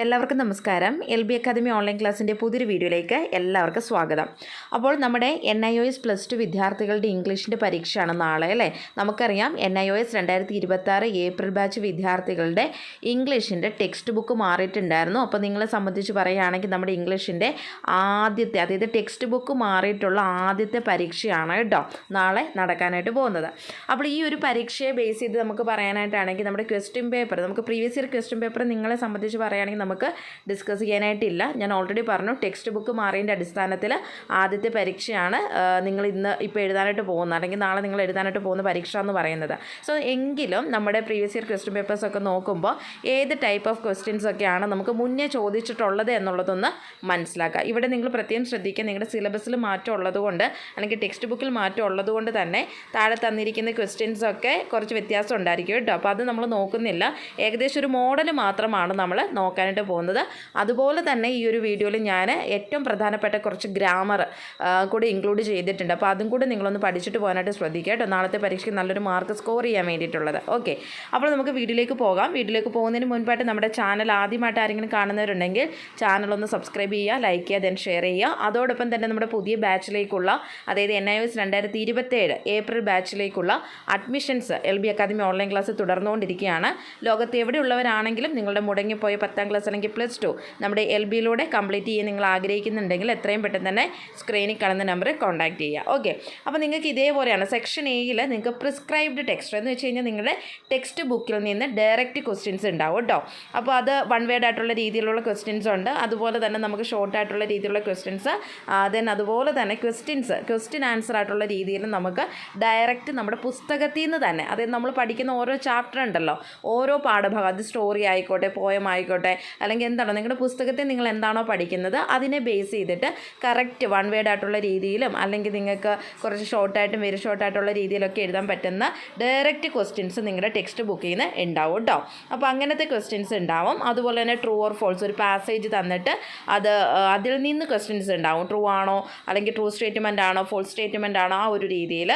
എല്ലാവർക്കും നമസ്കാരം. LB academy online ക്ലാസ്സിൻ്റെ പുതിയൊരു വീഡിയോയിലേക്ക് എല്ലാവർക്കും സ്വാഗതം. അപ്പോൾ നമ്മുടെ NIOS +2 വിദ്യാർത്ഥികളുടെ ഇംഗ്ലീഷിൻ്റെ പരീക്ഷയാണ് നാളെ അല്ലേ. നമുക്കറിയാം NIOS 2026 ഏപ്രിൽ ബാച്ച് വിദ്യാർത്ഥികളുടെ ഇംഗ്ലീഷിൻ്റെ ടെക്സ്റ്റ് ബുക്ക് മാറിയിട്ടുണ്ടായിരുന്നു. അപ്പോൾ നിങ്ങളെ സംബന്ധിച്ച് പറയുകയാണെങ്കിൽ നമ്മുടെ ഇംഗ്ലീഷിൻ്റെ ആദ്യത്തെ, അതായത് ടെക്സ്റ്റ് ബുക്ക് മാറിയിട്ടുള്ള ആദ്യത്തെ പരീക്ഷയാണ് കേട്ടോ നാളെ നടക്കാനായിട്ട് പോകുന്നത്. അപ്പോൾ ഈ ഒരു പരീക്ഷയെ ബേസ് ചെയ്ത് നമുക്ക് പറയാനായിട്ടാണെങ്കിൽ നമ്മുടെ ക്വസ്റ്റ്യൻ പേപ്പർ, നമുക്ക് പ്രീവിയസ് ഇയർ ക്വസ്റ്റ്യൻ പേപ്പർ നിങ്ങളെ സംബന്ധിച്ച് പറയുകയാണെങ്കിൽ നമുക്ക് ഡിസ്കസ് ചെയ്യാനായിട്ടില്ല. ഞാൻ ഓൾറെഡി പറഞ്ഞു, ടെക്സ്റ്റ് ബുക്ക് മാറിയതിൻ്റെ അടിസ്ഥാനത്തിൽ ആദ്യത്തെ പരീക്ഷയാണ് നിങ്ങൾ ഇപ്പോൾ എഴുതാനായിട്ട് പോകുന്നത്, അല്ലെങ്കിൽ നാളെ നിങ്ങൾ എഴുതാനായിട്ട് പോകുന്ന പരീക്ഷ എന്ന് പറയുന്നത്. സോ എങ്കിലും നമ്മുടെ പ്രീവിയസ് ഇയർ ക്വസ്റ്റ്യൻ പേപ്പേഴ്സൊക്കെ നോക്കുമ്പോൾ ഏത് ടൈപ്പ് ഓഫ് ക്വസ്റ്റ്യൻസ് ഒക്കെയാണ് നമുക്ക് മുന്നേ ചോദിച്ചിട്ടുള്ളത് എന്നുള്ളതൊന്ന് മനസ്സിലാക്കുക. ഇവിടെ നിങ്ങൾ പ്രത്യേകം ശ്രദ്ധിക്കുക, നിങ്ങളുടെ സിലബസിൽ മാറ്റം ഉള്ളതുകൊണ്ട് അല്ലെങ്കിൽ ടെക്സ്റ്റ് ബുക്കിൽ മാറ്റം ഉള്ളതുകൊണ്ട് തന്നെ താഴെ തന്നിരിക്കുന്ന ക്വസ്റ്റ്യൻസൊക്കെ കുറച്ച് വ്യത്യാസം ഉണ്ടായിരിക്കും കേട്ടോ. അപ്പോൾ അത് നമ്മൾ നോക്കുന്നില്ല, ഏകദേശം ഒരു മോഡൽ മാത്രമാണ് നമ്മൾ നോക്കാനായിട്ട് പോകുന്നത്. അതുപോലെ തന്നെ ഈ ഒരു വീഡിയോയിൽ ഞാൻ ഏറ്റവും പ്രധാനപ്പെട്ട കുറച്ച് ഗ്രാമർ കൂടി ഇൻക്ലൂഡ് ചെയ്തിട്ടുണ്ട്. അപ്പോൾ അതും കൂടി നിങ്ങളൊന്ന് പഠിച്ചിട്ട് പോകാനായിട്ട് ശ്രദ്ധിക്കുക കേട്ടോ, നാളത്തെ പരീക്ഷയ്ക്ക് നല്ലൊരു മാർക്ക് സ്കോർ ചെയ്യാൻ വേണ്ടിയിട്ടുള്ളത്. ഓക്കെ, അപ്പോൾ നമുക്ക് വീഡിയോയിലേക്ക് പോകാം. വീഡിയോയിലേക്ക് പോകുന്നതിന് മുൻപായിട്ട് നമ്മുടെ ചാനൽ ആദ്യമായിട്ട് ആരെങ്കിലും കാണുന്നവരുണ്ടെങ്കിൽ ചാനലൊന്ന് സബ്സ്ക്രൈബ് ചെയ്യുക, ലൈക്ക് ചെയ്യുക, ദെൻ ഷെയർ ചെയ്യുക. അതോടൊപ്പം തന്നെ നമ്മുടെ പുതിയ ബാച്ചിലേക്കുള്ള, അതായത് NIOS 2027 ഏപ്രിൽ ബാച്ചിലേക്കുള്ള admissions LB academy online class തുടർന്നുകൊണ്ടിരിക്കുകയാണ്. ലോകത്ത് എവിടെയുള്ളവരാണെങ്കിലും നിങ്ങളുടെ മുടങ്ങിപ്പോയ 10ാം ക്ലാസ് അല്ലെങ്കിൽ +2 നമ്മുടെ LBയിലൂടെ കംപ്ലീറ്റ് ചെയ്യാൻ നിങ്ങൾ ആഗ്രഹിക്കുന്നുണ്ടെങ്കിൽ എത്രയും പെട്ടെന്ന് തന്നെ സ്ക്രീനിൽ കാണുന്ന നമ്പറിൽ കോൺടാക്ട് ചെയ്യുക. ഓക്കെ, അപ്പോൾ നിങ്ങൾക്ക് ഇതേപോലെയാണ് സെക്ഷൻ എയിൽ നിങ്ങൾക്ക് പ്രിസ്ക്രൈബ്ഡ് ടെക്സ്റ്റ് എന്ന് വെച്ച് കഴിഞ്ഞാൽ നിങ്ങളുടെ ടെക്സ്റ്റ് ബുക്കിൽ നിന്ന് ഡയറക്റ്റ് ക്വസ്റ്റ്യൻസ് ഉണ്ടാവും കേട്ടോ. അപ്പോൾ അത് വൺ വേഡ് ആയിട്ടുള്ള രീതിയിലുള്ള ക്വസ്റ്റ്യൻസ് ഉണ്ട്, അതുപോലെ തന്നെ നമുക്ക് ഷോർട്ട് ആയിട്ടുള്ള രീതിയിലുള്ള ക്വസ്റ്റ്യൻസ്, ദെൻ അതുപോലെ തന്നെ ക്വസ്റ്റ്യൻ ആൻസർ ആയിട്ടുള്ള രീതിയിൽ നമുക്ക് ഡയറക്റ്റ് നമ്മുടെ പുസ്തകത്തിൽ നിന്ന് തന്നെ, അതായത് നമ്മൾ പഠിക്കുന്ന ഓരോ ചാപ്റ്റർ ഉണ്ടല്ലോ, ഓരോ പാഠഭാഗം, അത് സ്റ്റോറി ആയിക്കോട്ടെ, പോയം ആയിക്കോട്ടെ, അല്ലെങ്കിൽ എന്താണോ നിങ്ങളുടെ പുസ്തകത്തിൽ നിങ്ങൾ എന്താണോ പഠിക്കുന്നത് അതിനെ ബേസ് ചെയ്തിട്ട് കറക്റ്റ് വൺ വേഡ് ആയിട്ടുള്ള രീതിയിലും അല്ലെങ്കിൽ നിങ്ങൾക്ക് കുറച്ച് ഷോർട്ടായിട്ടും വെരി ഷോർട്ടായിട്ടുള്ള രീതിയിലൊക്കെ എഴുതാൻ പറ്റുന്ന ഡയറക്റ്റ് ക്വസ്റ്റ്യൻസ് നിങ്ങളുടെ ടെക്സ്റ്റ് ബുക്കിൽ നിന്ന് ഉണ്ടാവും കേട്ടോ. അപ്പോൾ അങ്ങനത്തെ ക്വസ്റ്റ്യൻസ് ഉണ്ടാവും. അതുപോലെ തന്നെ ട്രൂ ഓർ ഫോൾസ്, ഒരു പാസേജ് തന്നിട്ട് അതിൽ നിന്ന് ക്വസ്റ്റ്യൻസ് ഉണ്ടാവും. ട്രൂ ആണോ, അല്ലെങ്കിൽ ട്രൂ സ്റ്റേറ്റ്മെൻ്റ് ആണോ, ഫോൾസ് സ്റ്റേറ്റ്മെൻ്റ് ആണോ, ആ ഒരു രീതിയിൽ.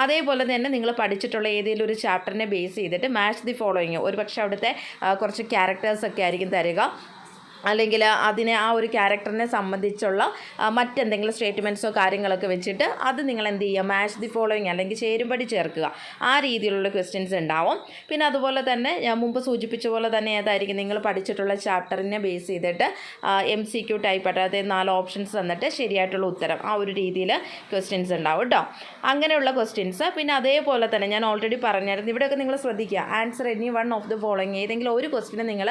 അതേപോലെ തന്നെ നിങ്ങൾ പഠിച്ചിട്ടുള്ള ഏതെങ്കിലും ഒരു ചാപ്റ്ററിനെ ബേസ് ചെയ്തിട്ട് മാച്ച് ദി ഫോളോയിങ്, ഒരു പക്ഷേ അവിടുത്തെ കുറച്ച് ക്യാരക്ടേഴ്സൊക്കെ ആയിരിക്കും തരിക, അല്ലെങ്കിൽ അതിനെ ആ ഒരു ക്യാരക്ടറിനെ സംബന്ധിച്ചുള്ള മറ്റെന്തെങ്കിലും സ്റ്റേറ്റ്മെൻറ്റ്സോ കാര്യങ്ങളൊക്കെ വെച്ചിട്ട് അത് നിങ്ങൾ എന്ത് ചെയ്യുക, മാച്ച് ദി ഫോളോയിങ് അല്ലെങ്കിൽ ചേരുംപടി ചേർക്കുക, ആ രീതിയിലുള്ള ക്വസ്റ്റ്യൻസ് ഉണ്ടാവും. പിന്നെ അതുപോലെ തന്നെ ഞാൻ മുമ്പ് സൂചിപ്പിച്ച പോലെ തന്നെ ഏതായിരിക്കും നിങ്ങൾ പഠിച്ചിട്ടുള്ള ചാപ്റ്ററിനെ ബേസ് ചെയ്തിട്ട് MCQ ടൈപ്പായിട്ട്, അതായത് 4 ഓപ്ഷൻസ് തന്നിട്ട് ശരിയായിട്ടുള്ള ഉത്തരം, ആ ഒരു രീതിയിൽ ക്വസ്റ്റ്യൻസ് ഉണ്ടാവും കേട്ടോ. അങ്ങനെയുള്ള ക്വസ്റ്റ്യൻസ്. പിന്നെ അതേപോലെ തന്നെ ഞാൻ ഓൾറെഡി പറഞ്ഞായിരുന്നു, ഇവിടെയൊക്കെ നിങ്ങൾ ശ്രദ്ധിക്കുക, answer any one of the following, ഏതെങ്കിലും ഒരു ക്വസ്റ്റിന് നിങ്ങൾ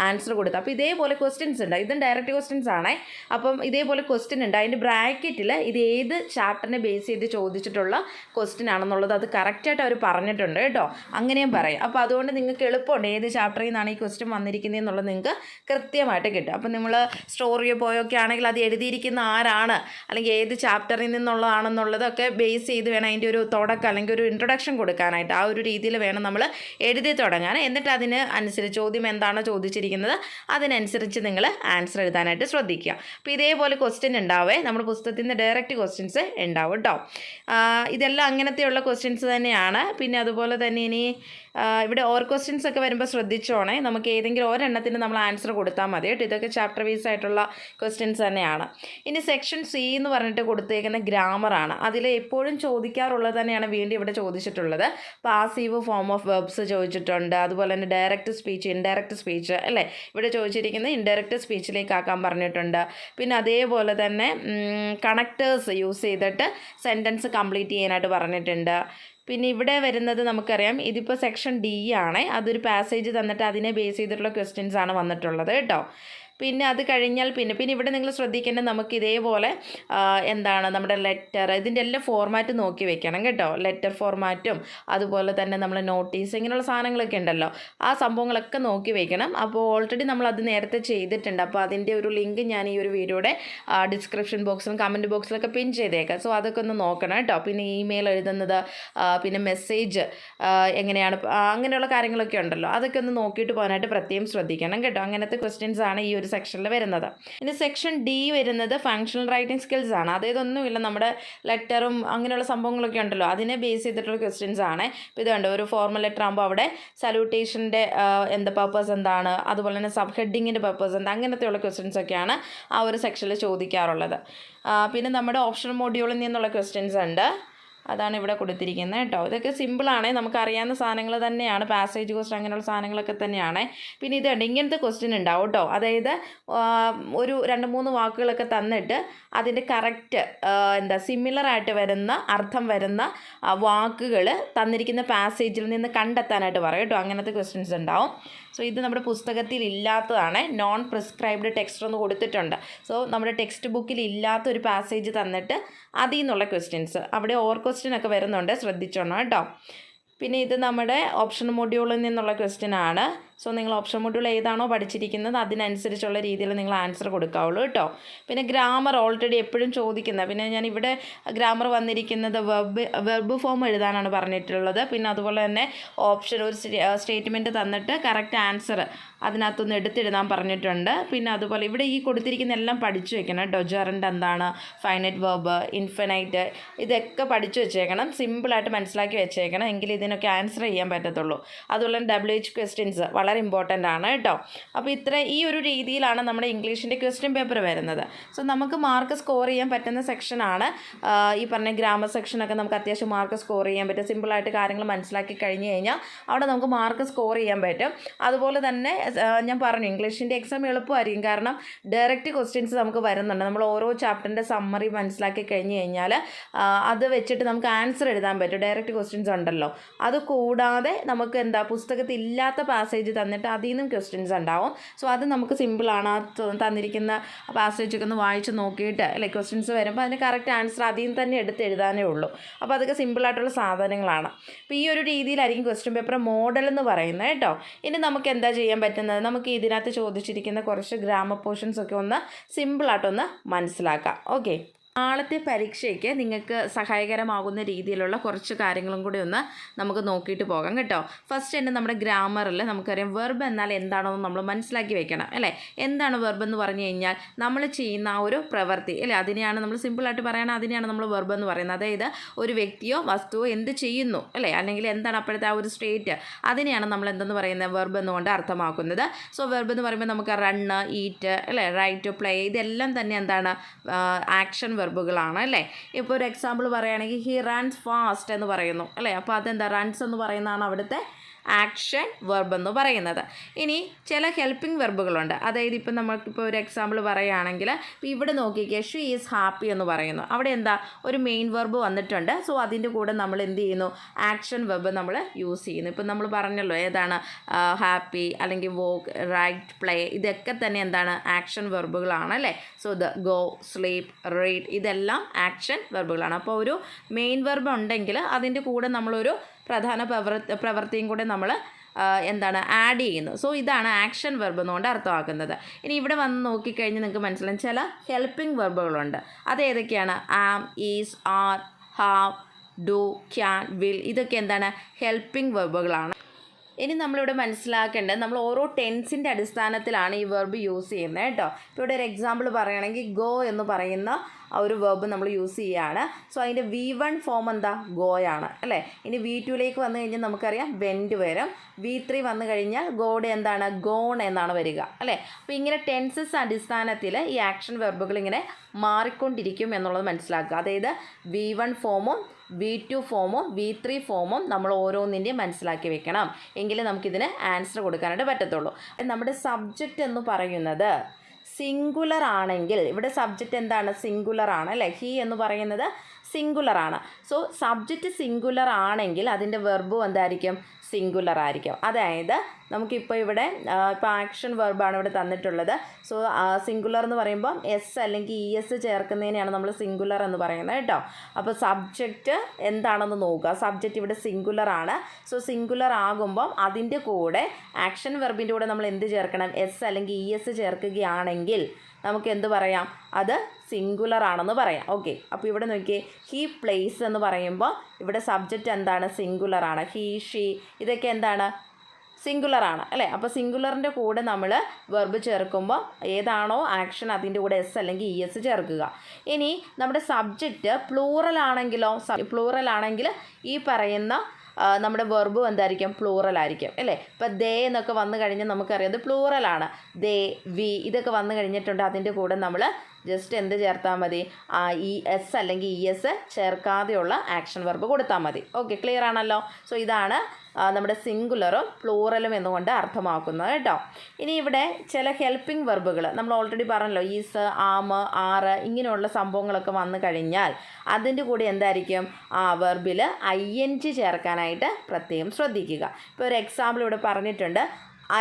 ആൻസർ കൊടുക്കുക. അപ്പോൾ ഇതേപോലെ ക്വസ്റ്റ്യൻസ് ഉണ്ട്, ഇതും ഡയറക്റ്റ് ക്വസ്റ്റ്യൻസ് ആണേ. അപ്പം ഇതേപോലെ ക്വസ്റ്റ്യൻ ഉണ്ട്, അതിൻ്റെ ബ്രാക്കറ്റിൽ ഇത് ഏത് ചാപ്റ്ററിനെ ബേസ് ചെയ്ത് ചോദിച്ചിട്ടുള്ള ക്വസ്റ്റ്യൻ ആണെന്നുള്ളത് അത് കറക്റ്റായിട്ട് അവർ പറഞ്ഞിട്ടുണ്ട് കേട്ടോ. അങ്ങനെയും പറയും. അപ്പോൾ അതുകൊണ്ട് നിങ്ങൾക്ക് എളുപ്പമുണ്ട്, ഏത് ചാപ്റ്ററിൽ നിന്നാണ് ഈ ക്വസ്റ്റ്യൻ വന്നിരിക്കുന്നത് എന്നുള്ളത് നിങ്ങൾക്ക് കൃത്യമായിട്ട് കിട്ടും. അപ്പോൾ നമ്മൾ സ്റ്റോറിയോ പോയൊക്കെ ആണെങ്കിൽ അത് എഴുതിയിരിക്കുന്ന ആരാണ്, അല്ലെങ്കിൽ ഏത് ചാപ്റ്ററിൽ നിന്നുള്ളതാണെന്നുള്ളതൊക്കെ ബേസ് ചെയ്ത് വേണം അതിൻ്റെ ഒരു തുടക്കം അല്ലെങ്കിൽ ഒരു ഇൻട്രൊഡക്ഷൻ കൊടുക്കാനായിട്ട്. ആ ഒരു രീതിയിൽ വേണം നമ്മൾ എഴുതി തുടങ്ങാൻ. എന്നിട്ട് അതിന് അനുസരിച്ച് ചോദ്യം എന്താണോ ചോദിച്ചിരിക്കുന്നത് അതിനനുസരിച്ച് നിങ്ങൾ ആൻസർ എഴുതാനായിട്ട് ശ്രദ്ധിക്കുക. അപ്പോൾ ഇതേപോലെ ക്വസ്റ്റ്യൻ ഉണ്ടാവേ, നമ്മുടെ പുസ്തകത്തിൽ നിന്ന് ഡയറക്റ്റ് ക്വസ്റ്റ്യൻസ് ഉണ്ടാവും കേട്ടോ. ഇതെല്ലാം അങ്ങനത്തെയുള്ള ക്വസ്റ്റ്യൻസ് തന്നെയാണ്. പിന്നെ അതുപോലെ തന്നെ ഇനി ഇവിടെ ഓർ ക്വസ്റ്റ്യൻസ് ഒക്കെ വരുമ്പോൾ ശ്രദ്ധിച്ചോണേ, നമുക്ക് ഏതെങ്കിലും ഒരെണ്ണത്തിന് നമ്മൾ ആൻസർ കൊടുത്താൽ മതി കേട്ടോ. ഇതൊക്കെ ചാപ്റ്റർ വൈസ് ആയിട്ടുള്ള ക്വസ്റ്റ്യൻസ് തന്നെയാണ്. ഇനി സെക്ഷൻ C എന്ന് പറഞ്ഞിട്ട് കൊടുത്തേക്കുന്ന ഗ്രാമറാണ്. അതിൽ എപ്പോഴും ചോദിക്കാറുള്ളത് തന്നെയാണ് വീണ്ടും ഇവിടെ ചോദിച്ചിട്ടുള്ളത്. പാസീവ് ഫോം ഓഫ് വെർബ്സ് ചോദിച്ചിട്ടുണ്ട്, അതുപോലെ തന്നെ ഡയറക്റ്റ് സ്പീച്ച്, ഇൻഡയറക്റ്റ് സ്പീച്ച് അല്ലേ, ഇവിടെ ചോദിച്ചിരിക്കുന്നത് ഇൻഡയറക്റ്റ് സ്പീച്ചിലേക്ക് ആക്കാൻ പറഞ്ഞിട്ടുണ്ട്. പിന്നെ അതേപോലെ തന്നെ കണക്റ്റേഴ്സ് യൂസ് ചെയ്തിട്ട് സെൻറ്റൻസ് കംപ്ലീറ്റ് ചെയ്യാനായിട്ട് പറഞ്ഞിട്ടുണ്ട്. പിന്നെ ഇവിടെ വരുന്നത് നമുക്കറിയാം, ഇതിപ്പോൾ സെക്ഷൻ D ആണ്, അതൊരു പാസേജ് തന്നിട്ട് അതിനെ ബേസ് ചെയ്തിട്ടുള്ള ക്വസ്റ്റ്യൻസ് ആണ് വന്നിട്ടുള്ളത് കേട്ടോ. പിന്നെ അത് കഴിഞ്ഞാൽ പിന്നെ ഇവിടെ നിങ്ങൾ ശ്രദ്ധിക്കേണ്ടത്, നമുക്ക് ഇതേപോലെ എന്താണ് നമ്മുടെ ലെറ്റർ, ഇതിൻ്റെ എല്ലാം ഫോർമാറ്റ് നോക്കി വെക്കണം കേട്ടോ. ലെറ്റർ ഫോർമാറ്റും അതുപോലെ തന്നെ നമ്മൾ നോട്ടീസ്, ഇങ്ങനെയുള്ള സാധനങ്ങളൊക്കെ ഉണ്ടല്ലോ, ആ സംഭവങ്ങളൊക്കെ നോക്കി വെക്കണം. അപ്പോൾ ഓൾറെഡി നമ്മൾ അത് നേരത്തെ ചെയ്തിട്ടുണ്ട്. അപ്പോൾ അതിൻ്റെ ഒരു ലിങ്ക് ഞാൻ ഈ ഒരു വീഡിയോയുടെ ഡിസ്ക്രിപ്ഷൻ ബോക്സിലും കമൻറ്റ് ബോക്സിലൊക്കെ പിൻ ചെയ്തേക്കാം. സോ അതൊക്കെ ഒന്ന് നോക്കണം കേട്ടോ. പിന്നെ ഇമെയിൽ എഴുതുന്നത്, പിന്നെ മെസ്സേജ് എങ്ങനെയാണ്, അങ്ങനെയുള്ള കാര്യങ്ങളൊക്കെ ഉണ്ടല്ലോ, അതൊക്കെ ഒന്ന് നോക്കിയിട്ട് പോകാനായിട്ട് പ്രത്യേകം ശ്രദ്ധിക്കണം കേട്ടോ. അങ്ങനത്തെ ക്വസ്റ്റ്യൻസ് ആണ് ഈ ഒരു ഒരു സെക്ഷനിൽ വരുന്നത്. ഇനി സെക്ഷൻ ഡി വരുന്നത് ഫങ്ഷണൽ റൈറ്റിംഗ് സ്കിൽസ് ആണ്. അതായതൊന്നുമില്ല, നമ്മുടെ ലെറ്ററും അങ്ങനെയുള്ള സംഭവങ്ങളൊക്കെ ഉണ്ടല്ലോ, അതിനെ ബേസ് ചെയ്തിട്ടുള്ള ക്വസ്റ്റ്യൻസ് ആണ്. ഇപ്പോൾ ഇത് കണ്ടോ, ഒരു ഫോർമൽ ലെറ്റർ ആകുമ്പോൾ അവിടെ സല്യൂട്ടേഷൻ്റെ പർപ്പസ് എന്താണ്, അതുപോലെ തന്നെ സബ് ഹെഡിങ്ങിൻ്റെ പർപ്പസ് എന്താ, അങ്ങനത്തെയുള്ള ക്വസ്റ്റ്യൻസ് ഒക്കെയാണ് ആ ഒരു സെക്ഷനിൽ ചോദിക്കാറുള്ളത്. പിന്നെ നമ്മുടെ ഓപ്ഷൻ മോഡ്യൂളിൽ നിന്നുള്ള ക്വസ്റ്റ്യൻസ് ഉണ്ട്, അതാണ് ഇവിടെ കൊടുത്തിരിക്കുന്നത് കേട്ടോ. ഇതൊക്കെ സിമ്പിളാണ്, നമുക്കറിയാവുന്ന സാധനങ്ങൾ തന്നെയാണ്, പാസേജ് ക്വസ്റ്റ്യൻ അങ്ങനെയുള്ള സാധനങ്ങളൊക്കെ തന്നെയാണ്. പിന്നെ ഇത് ഇങ്ങനത്തെ ക്വസ്റ്റ്യൻ ഉണ്ടാവും കേട്ടോ. അതായത് ഒരു 2-3 വാക്കുകളൊക്കെ തന്നിട്ട് അതിൻ്റെ കറക്റ്റ് സിമിലറായിട്ട് വരുന്ന അർത്ഥം വരുന്ന വാക്കുകൾ തന്നിരിക്കുന്ന പാസേജിൽ നിന്ന് കണ്ടെത്താനായിട്ട് പറയും കേട്ടോ. അങ്ങനത്തെ ക്വസ്റ്റ്യൻസ് ഉണ്ടാവും. സോ ഇത് നമ്മുടെ പുസ്തകത്തിൽ ഇല്ലാത്തതാണ്, നോൺ പ്രിസ്ക്രൈബ്ഡ് ടെക്സ്റ്റ് എന്ന് കൊടുത്തിട്ടുണ്ട്. സോ നമ്മുടെ ടെക്സ്റ്റ് ബുക്കിൽ ഇല്ലാത്ത ഒരു പാസേജ് തന്നിട്ട് അതിൽ നിന്നുള്ള ക്വസ്റ്റ്യൻസ്, അവിടെ ഓർ ക്വസ്റ്റ്യൻ ഒക്കെ വരുന്നുണ്ട്, ശ്രദ്ധിച്ചോണം കേട്ടോ. പിന്നെ ഇത് നമ്മുടെ ഓപ്ഷൻ മൊഡ്യൂളിൽ നിന്നുള്ള ക്വസ്റ്റ്യൻ ആണ്. സോ നിങ്ങൾ ഓപ്ഷൻ മൊഡ്യൂൾ ഏതാണോ പഠിച്ചിരിക്കുന്നത് അതിനനുസരിച്ചുള്ള രീതിയിൽ നിങ്ങൾ ആൻസർ കൊടുക്കാവുള്ളൂ കേട്ടോ. പിന്നെ ഗ്രാമർ ഓൾറെഡി എപ്പോഴും ചോദിക്കുന്നത്, പിന്നെ ഞാൻ ഇവിടെ ഗ്രാമർ വന്നിരിക്കുന്നത് വെർബ് ഫോം എഴുതാനാണ് പറഞ്ഞിട്ടുള്ളത്. പിന്നെ അതുപോലെ തന്നെ ഓപ്ഷൻ ഒരു സ്റ്റേറ്റ്മെൻറ്റ് തന്നിട്ട് കറക്റ്റ് ആൻസർ അതിനകത്തൊന്ന് എടുത്തെഴുതാൻ പറഞ്ഞിട്ടുണ്ട്. പിന്നെ അതുപോലെ ഇവിടെ ഈ കൊടുത്തിരിക്കുന്ന എല്ലാം പഠിച്ചു വെക്കണം കേട്ടോ. ജെറൻഡ് എന്താണ്, ഫൈനൈറ്റ് വെർബ്, ഇൻഫിനൈറ്റ്, ഇതൊക്കെ പഠിച്ചു വെച്ചേക്കണം, സിമ്പിളായിട്ട് മനസ്സിലാക്കി വെച്ചേക്കണം, എങ്കിൽ ഇതിനൊക്കെ ആൻസർ ചെയ്യാൻ പറ്റത്തുള്ളൂ. അതുപോലെ തന്നെ WH ക്വസ്റ്റ്യൻസ് വളരെ ഇമ്പോർട്ടൻ്റ് ആണ് കേട്ടോ. അപ്പോൾ ഈ ഒരു രീതിയിലാണ് നമ്മുടെ ഇംഗ്ലീഷിൻ്റെ ക്വസ്റ്റ്യൻ പേപ്പർ വരുന്നത്. സോ നമുക്ക് മാർക്ക് സ്കോർ ചെയ്യാൻ പറ്റുന്ന സെക്ഷനാണ് ഈ പറഞ്ഞ ഗ്രാമർ സെക്ഷനൊക്കെ. നമുക്ക് അത്യാവശ്യം മാർക്ക് സ്കോർ ചെയ്യാൻ പറ്റും, സിമ്പിളായിട്ട് കാര്യങ്ങൾ മനസ്സിലാക്കി കഴിഞ്ഞ് കഴിഞ്ഞാൽ അവിടെ നമുക്ക് മാർക്ക് സ്കോർ ചെയ്യാൻ പറ്റും. അതുപോലെ തന്നെ ഞാൻ പറഞ്ഞു, ഇംഗ്ലീഷിൻ്റെ എക്സാം എളുപ്പമായിരിക്കും, കാരണം ഡയറക്റ്റ് ക്വസ്റ്റ്യൻസ് നമുക്ക് വരുന്നുണ്ട്. നമ്മൾ ഓരോ ചാപ്റ്ററിൻ്റെ സമ്മറി മനസ്സിലാക്കി കഴിഞ്ഞ് കഴിഞ്ഞാൽ അത് വെച്ചിട്ട് നമുക്ക് ആൻസർ എഴുതാൻ പറ്റും. ഡയറക്റ്റ് ക്വസ്റ്റ്യൻസ് ഉണ്ടല്ലോ. അത് കൂടാതെ നമുക്ക് പുസ്തകത്തിൽ ഇല്ലാത്ത പാസേജ് തന്നിട്ട് അതിൽ നിന്നും ക്വസ്റ്റ്യൻസ് ഉണ്ടാവും. സോ അത് നമുക്ക് സിമ്പിളാണ്. ആ തന്നിരിക്കുന്ന പാസേജൊക്കെ ഒന്ന് വായിച്ച് നോക്കിയിട്ട് ക്വസ്റ്റ്യൻസ് വരുമ്പോൾ അതിന് കറക്റ്റ് ആൻസർ അതിൽ നിന്ന് തന്നെ എടുത്ത് എഴുതാനേ ഉള്ളൂ. അപ്പോൾ അതൊക്കെ സിമ്പിളായിട്ടുള്ള സാധനങ്ങളാണ്. അപ്പോൾ ഈ ഒരു രീതിയിലായിരിക്കും ക്വസ്റ്റ്യൻ പേപ്പർ മോഡൽ എന്ന് പറയുന്നത് കേട്ടോ. ഇനി നമുക്ക് എന്താ ചെയ്യാൻ പറ്റുന്നത്, നമുക്ക് ഇതിനകത്ത് ചോദിച്ചിരിക്കുന്ന കുറച്ച് ഗ്രാമർ പോർഷൻസ് ഒക്കെ ഒന്ന് സിമ്പിളായിട്ടൊന്ന് മനസ്സിലാക്കാം. ഓക്കെ, നാളത്തെ പരീക്ഷയ്ക്ക് നിങ്ങൾക്ക് സഹായകരമാകുന്ന രീതിയിലുള്ള കുറച്ച് കാര്യങ്ങളും കൂടി ഒന്ന് നമുക്ക് നോക്കിയിട്ട് പോകാം കേട്ടോ. ഫസ്റ്റ് തന്നെ നമ്മുടെ ഗ്രാമറിൽ നമുക്കറിയാം വെർബ് എന്നാൽ എന്താണെന്ന് നമ്മൾ മനസ്സിലാക്കി വെക്കണം അല്ലേ. എന്താണ് വെർബ് എന്ന് പറഞ്ഞു കഴിഞ്ഞാൽ നമ്മൾ ചെയ്യുന്ന ആ ഒരു പ്രവൃത്തി അല്ലേ, അതിനെയാണ് നമ്മൾ സിമ്പിളായിട്ട് പറയുന്നത്, അതിനെയാണ് നമ്മൾ വെർബ് എന്ന് പറയുന്നത്. അതായത് ഒരു വ്യക്തിയോ വസ്തുവോ എന്ത് ചെയ്യുന്നു അല്ലേ, അല്ലെങ്കിൽ എന്താണ് അപ്പോഴത്തെ ആ ഒരു സ്റ്റേറ്റ്, അതിനെയാണ് നമ്മൾ എന്തെന്ന് പറയുന്നത്, വെർബ് എന്നുകൊണ്ട് അർത്ഥമാക്കുന്നത്. സോ വെർബ് എന്ന് പറയുമ്പോൾ നമുക്ക് റണ്ണ്, ഈറ്റ് അല്ലേ, റൈറ്റ്, പ്ലേ, ഇതെല്ലാം തന്നെ എന്താണ്, ആക്ഷൻ വെർബുകളാണ് അല്ലേ. ഇപ്പോൾ ഒരു എക്സാമ്പിൾ പറയുകയാണെങ്കിൽ ഹി റൺസ് ഫാസ്റ്റ് എന്ന് പറയുന്നു അല്ലേ. അപ്പോൾ അതെന്താ, റൺസ് എന്ന് പറയുന്നതാണ് അവിടുത്തെ ആക്ഷൻ വെർബ് എന്ന് പറയുന്നത്. ഇനി ചില ഹെൽപ്പിംഗ് വെർബുകളുണ്ട്. അതായത് ഇപ്പം നമുക്കിപ്പോൾ ഒരു എക്സാമ്പിൾ പറയുകയാണെങ്കിൽ ഇപ്പോൾ ഇവിടെ നോക്കിക്കേ, ഷീ ഈസ് ഹാപ്പി എന്ന് പറയുന്നു. അവിടെ എന്താ, ഒരു മെയിൻ വെർബ് വന്നിട്ടുണ്ട്. സോ അതിൻ്റെ കൂടെ നമ്മൾ എന്ത് ചെയ്യുന്നു, ആക്ഷൻ വെർബ് നമ്മൾ യൂസ് ചെയ്യുന്നു. ഇപ്പം നമ്മൾ പറഞ്ഞല്ലോ ഏതാണ്, ഹാപ്പി അല്ലെങ്കിൽ വോക്ക്, റൈറ്റ്, പ്ലേ, ഇതൊക്കെ തന്നെ എന്താണ്, ആക്ഷൻ വെർബുകളാണ് അല്ലേ. സോ ഗോ, സ്ലീപ്പ്, റീഡ്, ഇതെല്ലാം ആക്ഷൻ വെർബുകളാണ്. അപ്പോൾ ഒരു മെയിൻ വെർബ് ഉണ്ടെങ്കിൽ അതിൻ്റെ കൂടെ നമ്മളൊരു പ്രധാന പ്രവൃത്തിയും കൂടെ നമ്മൾ എന്താണ് ആഡ് ചെയ്യുന്നു. സോ ഇതാണ് ആക്ഷൻ വെർബ് എന്നുകൊണ്ട് അർത്ഥമാക്കുന്നത്. ഇനി ഇവിടെ വന്ന് നോക്കിക്കഴിഞ്ഞാൽ നിങ്ങൾക്ക് മനസ്സിലാവും ചില ഹെൽപ്പിംഗ് വെർബുകളുണ്ട്. അത് ഏതൊക്കെയാണ്, am, is, are, have, do, can, will, ഇതൊക്കെ എന്താണ്, ഹെൽപ്പിംഗ് വെർബുകളാണ്. ഇനി നമ്മളിവിടെ മനസ്സിലാക്കേണ്ടത്, നമ്മൾ ഓരോ ടെൻസിൻ്റെ അടിസ്ഥാനത്തിലാണ് ഈ വെർബ് യൂസ് ചെയ്യുന്നത് കേട്ടോ. ഇപ്പോൾ ഇവിടെ ഒരു എക്സാമ്പിൾ പറയുകയാണെങ്കിൽ ഗോ എന്ന് പറയുന്ന ആ ഒരു വെർബ് നമ്മൾ യൂസ് ചെയ്യുകയാണ്. സോ അതിൻ്റെ V1 ഫോം എന്താ, ഗോയാണ് അല്ലേ. ഇനി V2ലേക്ക് വന്നു കഴിഞ്ഞാൽ നമുക്കറിയാം വെൻറ്റ് വരും. V3 വന്നു കഴിഞ്ഞാൽ ഗോയുടെ എന്താണ്, ഗോൺ എന്നാണ് വരിക അല്ലേ. അപ്പോൾ ഇങ്ങനെ ടെൻസസ് അടിസ്ഥാനത്തിൽ ഈ ആക്ഷൻ വെർബുകൾ ഇങ്ങനെ മാറിക്കൊണ്ടിരിക്കും എന്നുള്ളത് മനസ്സിലാക്കുക. അതായത് V1 ഫോമും V2 ഫോമും V3 ഫോമും നമ്മൾ ഓരോന്നിൻ്റെയും മനസ്സിലാക്കി വെക്കണം, എങ്കിലേ നമുക്കിതിന് ആൻസർ കൊടുക്കാനായിട്ട് പറ്റത്തുള്ളൂ. നമ്മുടെ സബ്ജക്റ്റ് എന്ന് പറയുന്നത് സിംഗുലർ ആണെങ്കിൽ, ഇവിടെ സബ്ജക്റ്റ് എന്താണ്, സിംഗുലർ ആണ് അല്ലേ. ഹി എന്ന് പറയുന്നത് സിംഗുലർ ആണ്. സോ സബ്ജക്റ്റ് സിംഗുലർ ആണെങ്കിൽ അതിൻ്റെ വെർബും എന്തായിരിക്കും, സിംഗുലർ ആയിരിക്കും. അതായത് നമുക്കിപ്പോൾ ഇവിടെ ഇപ്പോൾ ആക്ഷൻ വെർബാണ് ഇവിടെ തന്നിട്ടുള്ളത്. സോ സിംഗുലർ എന്ന് പറയുമ്പോൾ എസ് അല്ലെങ്കിൽ ES ചേർക്കുന്നതിനെയാണ് നമ്മൾ സിംഗുലർ എന്ന് പറയുന്നത് കേട്ടോ. അപ്പോൾ സബ്ജക്റ്റ് എന്താണെന്ന് നോക്കുക. സബ്ജക്റ്റ് ഇവിടെ സിംഗുലർ ആണ്. സോ സിംഗുലർ ആകുമ്പം അതിൻ്റെ കൂടെ ആക്ഷൻ വെർബിൻ്റെ കൂടെ നമ്മൾ എന്ത് ചേർക്കണം, എസ് അല്ലെങ്കിൽ ES ചേർക്കുകയാണെങ്കിൽ നമുക്ക് എന്ത് പറയാം, അത് സിംഗുലർ ആണെന്ന് പറയാം. ഓക്കെ, അപ്പോൾ ഇവിടെ നോക്കിയേ, ഹി പ്ലേസ് എന്ന് പറയുമ്പോൾ ഇവിടെ സബ്ജക്റ്റ് എന്താണ്, സിംഗുലർ ആണ്. ഹി, ഷീ, ഇതൊക്കെ എന്താണ്, സിംഗുലറാണ് അല്ലേ. അപ്പോൾ സിംഗുലറിൻ്റെ കൂടെ നമ്മൾ വെർബ് ചേർക്കുമ്പോൾ ഏതാണോ ആക്ഷൻ അതിൻ്റെ കൂടെ എസ് അല്ലെങ്കിൽ ഇ എസ് ചേർക്കുക. ഇനി നമ്മുടെ സബ്ജക്റ്റ് പ്ലൂറൽ ആണെങ്കിൽ ഈ പറയുന്ന നമ്മുടെ വെർബും എന്തായിരിക്കും, പ്ലൂറൽ ആയിരിക്കും അല്ലേ. ഇപ്പോൾ ദേ എന്നൊക്കെ വന്നു കഴിഞ്ഞാൽ നമുക്കറിയാം അത് പ്ലൂറലാണ്. ദേ, വി ഇതൊക്കെ വന്നു കഴിഞ്ഞിട്ടുണ്ട്. അതിൻ്റെ കൂടെ നമ്മൾ ജസ്റ്റ് എന്ത് ചേർത്താൽ മതി, ഇ എസ് അല്ലെങ്കിൽ ഇ എസ് ചേർക്കാതെയുള്ള ആക്ഷൻ വെർബ് കൊടുത്താൽ മതി. ഓക്കെ, ക്ലിയർ ആണല്ലോ. സോ ഇതാണ് നമ്മുടെ സിംഗുലറും പ്ലൂറലും എന്നുകൊണ്ട് അർത്ഥമാക്കുന്നത് കേട്ടോ. ഇനി ഇവിടെ ചില ഹെൽപ്പിംഗ് വെർബുകൾ നമ്മൾ ഓൾറെഡി പറഞ്ഞല്ലോ, ഈസ്, ആം, ആറ് ഇങ്ങനെയുള്ള സംഭവങ്ങളൊക്കെ വന്നു കഴിഞ്ഞാൽ അതിൻ്റെ കൂടെ എന്തായിരിക്കും, ആ വെർബിൽ ING ചേർക്കാനായിട്ട് പ്രത്യേകം ശ്രദ്ധിക്കുക. ഇപ്പോൾ ഒരു എക്സാമ്പിൾ ഇവിടെ പറഞ്ഞിട്ടുണ്ട്,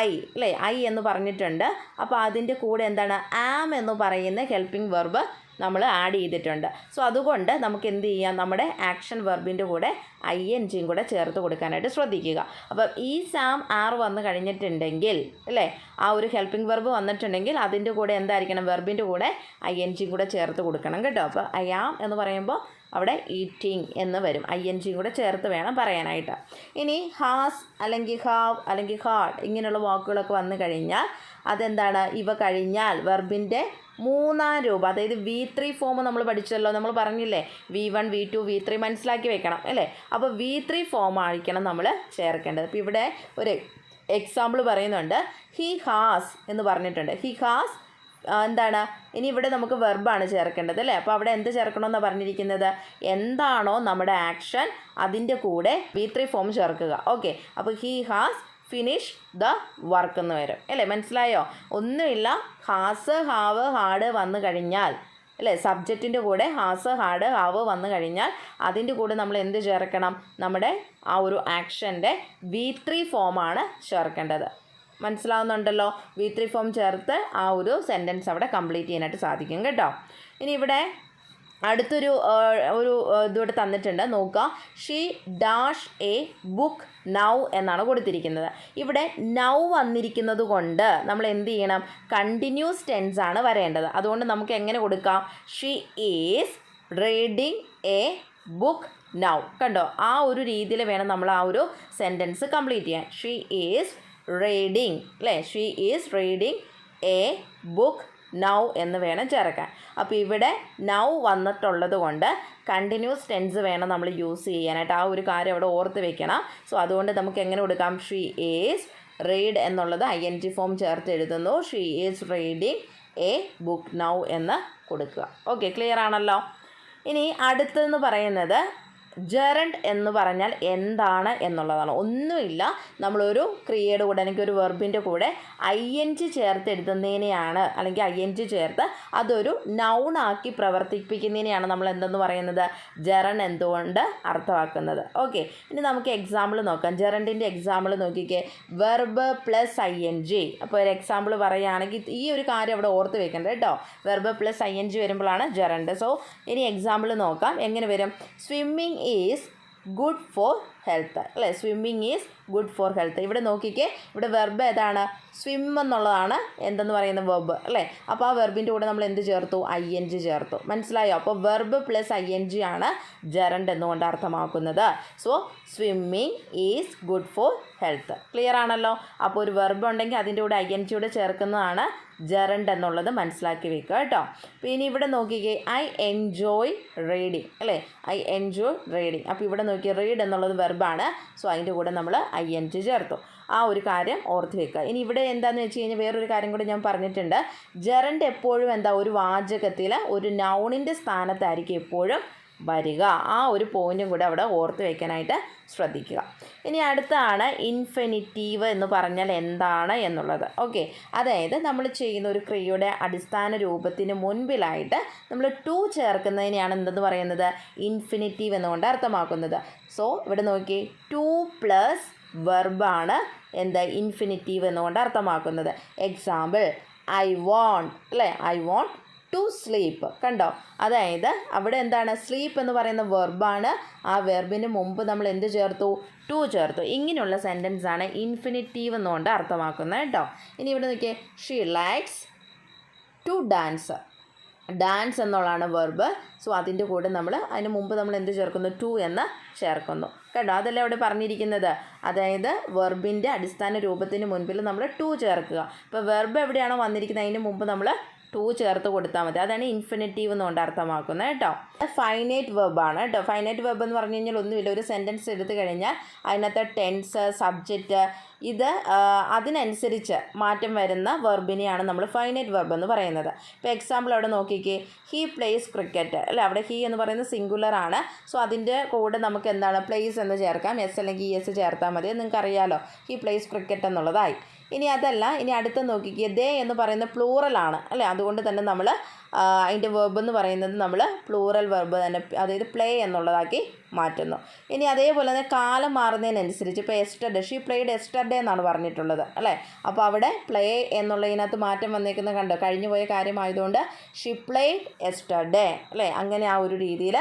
അല്ലേ, ഐ എന്ന് പറഞ്ഞിട്ടുണ്ട്. അപ്പോൾ അതിൻ്റെ കൂടെ എന്താണ്, ആം എന്ന് പറയുന്ന ഹെൽപ്പിംഗ് വെർബ് നമ്മൾ ആഡ് ചെയ്തിട്ടുണ്ട്. സോ അതുകൊണ്ട് നമുക്ക് എന്ത് ചെയ്യാം, നമ്മുടെ ആക്ഷൻ വെർബിൻ്റെ കൂടെ INGയും കൂടെ ചേർത്ത് കൊടുക്കാനായിട്ട് ശ്രദ്ധിക്കുക. അപ്പം ഈ സാം ആർ വന്നു കഴിഞ്ഞിട്ടുണ്ടെങ്കിൽ അല്ലേ, ആ ഒരു ഹെൽപ്പിംഗ് വെർബ് വന്നിട്ടുണ്ടെങ്കിൽ അതിൻ്റെ കൂടെ എന്തായിരിക്കണം, വെർബിൻ്റെ കൂടെ INGയും കൂടെ ചേർത്ത് കൊടുക്കണം കേട്ടോ. അപ്പോൾ ഐ ആം എന്ന് പറയുമ്പോൾ അവിടെ ഈറ്റിംഗ് എന്ന് വരും, INGയും കൂടെ ചേർത്ത് വേണം പറയാനായിട്ട്. ഇനി ഹാസ് അല്ലെങ്കിൽ ഹാവ് അല്ലെങ്കിൽ ഹാഡ് ഇങ്ങനെയുള്ള വാക്കുകളൊക്കെ വന്നു കഴിഞ്ഞാൽ അതെന്താണ്, ഇവ കഴിഞ്ഞാൽ വെർബിൻ്റെ മൂന്നാം രൂപം, അതായത് V3 ഫോം നമ്മൾ പഠിച്ചല്ലോ, നമ്മൾ പറഞ്ഞില്ലേ V1 V2 V3 മനസ്സിലാക്കി വെക്കണം അല്ലേ. അപ്പോൾ V3 ഫോം ആയിരിക്കണം നമ്മൾ ചേർക്കേണ്ടത്. അപ്പോൾ ഇവിടെ ഒരു എക്സാമ്പിൾ പറയുന്നുണ്ട്, ഹി ഹാസ് എന്ന് പറഞ്ഞിട്ടുണ്ട്. ഹി ഹാസ് എന്താണ്, ഇനി ഇവിടെ നമുക്ക് വെർബാണ് ചേർക്കേണ്ടത് അല്ലേ. അപ്പോൾ അവിടെ എന്ത് ചേർക്കണമെന്നാണ് പറഞ്ഞിരിക്കുന്നത്, എന്താണോ നമ്മുടെ ആക്ഷൻ അതിൻ്റെ കൂടെ V3 ഫോം ചേർക്കുക. ഓക്കെ, അപ്പോൾ he has finish the work എന്ന് വരും അല്ലേ. മനസ്സിലായോ? ഒന്നുമില്ല, ഹാസ്, ഹാവ്, ഹാഡ് വന്നു കഴിഞ്ഞാൽ അല്ലേ, സബ്ജക്റ്റിൻ്റെ കൂടെ ഹാസ്, ഹാഡ്, ഹാവ് വന്നു കഴിഞ്ഞാൽ അതിൻ്റെ കൂടെ നമ്മൾ എന്ത് ചേർക്കണം, നമ്മുടെ ആ ഒരു ആക്ഷൻ്റെ V3 ഫോമാണ് ചേർക്കേണ്ടത്. മനസ്സിലാവുന്നുണ്ടല്ലോ? V3 ഫോം ചേർത്ത് ആ ഒരു സെൻറ്റൻസ് അവിടെ കംപ്ലീറ്റ് ചെയ്യാനായിട്ട് സാധിക്കും കേട്ടോ. ഇനി ഇവിടെ അടുത്തൊരു ഇതോടെ തന്നിട്ടുണ്ട്, നോക്കുക. She dash A book now എന്നാണ് കൊടുത്തിരിക്കുന്നത്. ഇവിടെ നൗ വന്നിരിക്കുന്നത് കൊണ്ട് നമ്മൾ എന്ത് ചെയ്യണം, കണ്ടിന്യൂസ് ടെൻസ് ആണ് വരേണ്ടത്. അതുകൊണ്ട് നമുക്ക് എങ്ങനെ കൊടുക്കാം, she is reading A book now. കണ്ടോ, ആ ഒരു രീതിയിൽ വേണം നമ്മൾ ആ ഒരു സെൻറ്റൻസ് കംപ്ലീറ്റ് ചെയ്യാൻ. ഷീ ഈസ് റീഡിങ് അല്ലേ, she is reading A book now എന്ന് വേണം ചേർക്കാൻ. അപ്പോൾ ഇവിടെ നൗ വന്നിട്ടുള്ളത് കൊണ്ട് കണ്ടിന്യൂസ് ടെൻസ് വേണം നമ്മൾ യൂസ് ചെയ്യാനായിട്ട്. ആ ഒരു കാര്യം അവിടെ ഓർത്ത് വെക്കണം. സോ അതുകൊണ്ട് നമുക്ക് എങ്ങനെ കൊടുക്കാം, ഷീ ഈസ് റീഡ് എന്നുള്ളത് ING ഫോം ചേർത്ത് എഴുതുന്നു. She is reading A book now എന്ന് കൊടുക്കുക. ഓക്കെ, ക്ലിയർ ആണല്ലോ. ഇനി അടുത്തെന്ന് പറയുന്നത് ജെറണ്ട് എന്ന് പറഞ്ഞാൽ എന്താണ് എന്നുള്ളതാണ്. ഒന്നുമില്ല, നമ്മളൊരു ക്രിയയുടെ കൂടെ അല്ലെങ്കിൽ ഒരു വെർബിൻ്റെ കൂടെ ING ചേർത്ത് എഴുതുന്നതിനെയാണ്, അല്ലെങ്കിൽ ING ചേർത്ത് അതൊരു നൗണാക്കി പ്രവർത്തിപ്പിക്കുന്നതിനെയാണ് നമ്മൾ എന്തെന്ന് പറയുന്നത്, ജെറണ്ട് എന്തുകൊണ്ട് അർത്ഥമാക്കുന്നത്. ഓക്കെ, ഇനി നമുക്ക് എക്സാമ്പിൾ നോക്കാം. ജെറണ്ടിൻ്റെ എക്സാമ്പിൾ നോക്കിക്കേ, വെർബ് പ്ലസ് ING. അപ്പോൾ ഒരു എക്സാമ്പിൾ പറയുകയാണെങ്കിൽ ഈ ഒരു കാര്യം അവിടെ ഓർത്ത് വെക്കേണ്ടത് കേട്ടോ. വെർബ് പ്ലസ് ING വരുമ്പോഴാണ് ജെറണ്ട്. സോ ഇനി എക്സാമ്പിൾ നോക്കാം. എങ്ങനെ വരും, swimming is good for health അല്ലേ. Swimming is good for health. ഇവിടെ നോക്കിക്കേ, ഇവിടെ വെർബ് ഏതാണ്, സ്വിം എന്നുള്ളതാണ് എന്തെന്ന് പറയുന്ന വെർബ് അല്ലേ. അപ്പോൾ ആ വെർബിൻ്റെ കൂടെ നമ്മൾ എന്ത് ചേർത്തു, ING ചേർത്തു. മനസ്സിലായോ? അപ്പോൾ വെർബ് പ്ലസ് ING ആണ് ജെറണ്ട് എന്നുകൊണ്ട് അർത്ഥമാക്കുന്നത്. So swimming is good for health. Clear ആണല്ലോ? അപ്പോൾ ഒരു വെർബ് ഉണ്ടെങ്കിൽ അതിൻ്റെ കൂടെ ING കൂടെ ചേർക്കുന്നതാണ് ജെറണ്ട് എന്നുള്ളത് മനസ്സിലാക്കി വെക്കുക കേട്ടോ. പിന്നെ ഇവിടെ നോക്കിക്കേ, ഐ എൻജോയ് റീഡിങ് അല്ലേ, ഐ എൻജോയ് റീഡിങ്. അപ്പോൾ ഇവിടെ നോക്കി, റീഡ് എന്നുള്ളത് വെർബാണ്. സോ അതിൻ്റെ കൂടെ നമ്മൾ ING ചേർത്തു. ആ ഒരു കാര്യം ഓർത്ത് വെക്കുക. ഇനി ഇവിടെ എന്താണെന്ന് വെച്ച് കഴിഞ്ഞാൽ വേറൊരു കാര്യം കൂടി ഞാൻ പറഞ്ഞിട്ടുണ്ട്. ജെറണ്ട് എപ്പോഴും എന്താ, ഒരു വാചകത്തിൽ ഒരു നൗണിൻ്റെ സ്ഥാനത്തായിരിക്കും എപ്പോഴും വരിക. ആ ഒരു പോയിൻറ്റും കൂടെ അവിടെ ഓർത്ത് വയ്ക്കാനായിട്ട് ശ്രദ്ധിക്കുക. ഇനി അടുത്താണ് ഇൻഫിനിറ്റീവ് എന്ന് പറഞ്ഞാൽ എന്താണ് എന്നുള്ളത്. ഓക്കെ, അതായത് നമ്മൾ ചെയ്യുന്ന ഒരു ക്രിയയുടെ അടിസ്ഥാന രൂപത്തിന് മുൻപിലായിട്ട് നമ്മൾ ടു ചേർക്കുന്നതിനെയാണ് എന്തെന്ന് പറയുന്നത്, ഇൻഫിനിറ്റീവ് എന്നുകൊണ്ട് അർത്ഥമാക്കുന്നത്. സോ ഇവിടെ നോക്കി, ടു പ്ലസ് വെർബാണ് എന്താ, ഇൻഫിനിറ്റീവ് എന്നുകൊണ്ട് അർത്ഥമാക്കുന്നത്. എക്സാമ്പിൾ, ഐ വോണ്ട് അല്ലേ, ഐ വോണ്ട് ടു സ്ലീപ്പ്. കണ്ടോ, അതായത് അവിടെ എന്താണ്, സ്ലീപ്പ് എന്ന് പറയുന്ന വെർബാണ്. ആ വെർബിന് മുമ്പ് നമ്മൾ എന്ത് ചേർത്തു, ടു ചേർത്തു. ഇങ്ങനെയുള്ള സെൻറ്റൻസ് ആണ് ഇൻഫിനിറ്റീവ് എന്നുകൊണ്ട് അർത്ഥമാക്കുന്നത് കേട്ടോ. ഇനി ഇവിടെ നോക്കിയേ, she likes to dance. Dance എന്നുള്ളതാണ് വെർബ്. സോ അതിൻ്റെ കൂടെ നമ്മൾ അതിന് മുമ്പ് നമ്മൾ എന്ത് ചേർക്കുന്നു, ടു എന്ന് ചേർക്കുന്നു. കണ്ടോ, അതല്ലേ അവിടെ പറഞ്ഞിരിക്കുന്നത്. അതായത് വെർബിൻ്റെ അടിസ്ഥാന രൂപത്തിന് മുൻപിൽ നമ്മൾ ടു ചേർക്കുക. ഇപ്പോൾ വെർബ് എവിടെയാണോ വന്നിരിക്കുന്നത് അതിന് മുമ്പ് നമ്മൾ ടു ചേർത്ത് കൊടുത്താൽ മതി. അതാണ് ഇൻഫിനിറ്റീവ് എന്നുകൊണ്ട് അർത്ഥമാക്കുന്നത് കേട്ടോ. ഫൈനൈറ്റ് വെർബാണ് കേട്ടോ. ഫൈനൈറ്റ് വെർബ് എന്ന് പറഞ്ഞു കഴിഞ്ഞാൽ ഒന്നുമില്ല, ഒരു സെൻറ്റൻസ് എടുത്തു കഴിഞ്ഞാൽ അതിനകത്ത് ടെൻസ്, സബ്ജക്റ്റ് ഇത് അതിനനുസരിച്ച് മാറ്റം വരുന്ന വെർബിനെയാണ് നമ്മൾ ഫൈനൈറ്റ് വെർബ് എന്ന് പറയുന്നത്. ഇപ്പോൾ എക്സാമ്പിൾ അവിടെ നോക്കിക്കേ, ഹീ പ്ലേസ് ക്രിക്കറ്റ് അല്ലേ. അവിടെ ഹീ എന്ന് പറയുന്നത് സിംഗുലർ ആണ്. സോ അതിൻ്റെ കൂടെ നമുക്ക് എന്താണ് പ്ലേസ് എന്ന് ചേർക്കാം. എസ് അല്ലെങ്കിൽ എസ് ചേർത്താൽ മതി. നിങ്ങൾക്ക് അറിയാലോ ഹീ പ്ലേസ് ക്രിക്കറ്റ് എന്നുള്ളതായി. ഇനി അതല്ല, ഇനി അടുത്ത് നോക്കിക്കേ, ദേ എന്ന് പറയുന്നത് പ്ലൂറലാണ് അല്ലേ. അതുകൊണ്ട് തന്നെ നമ്മൾ അതിൻ്റെ വെർബ് എന്ന് പറയുന്നത് നമ്മൾ പ്ലൂറൽ വെർബ് തന്നെ, അതായത് പ്ലേ എന്നുള്ളതാക്കി മാറ്റുന്നു. ഇനി അതേപോലെ തന്നെ കാലം മാറുന്നതിനനുസരിച്ച് ഇപ്പോൾ എസ്റ്റർഡേ, ഷീ പ്ലേഡ് എസ്റ്റർഡേ എന്നാണ് പറഞ്ഞിട്ടുള്ളത് അല്ലേ. അപ്പോൾ അവിടെ പ്ലേ എന്നുള്ളതിനകത്ത് മാറ്റം വന്നേക്കുന്നത് കണ്ടോ, കഴിഞ്ഞു പോയ കാര്യമായതുകൊണ്ട് ഷീ പ്ലേഡ് എസ്റ്റർഡേ അല്ലേ. അങ്ങനെ ആ ഒരു രീതിയിൽ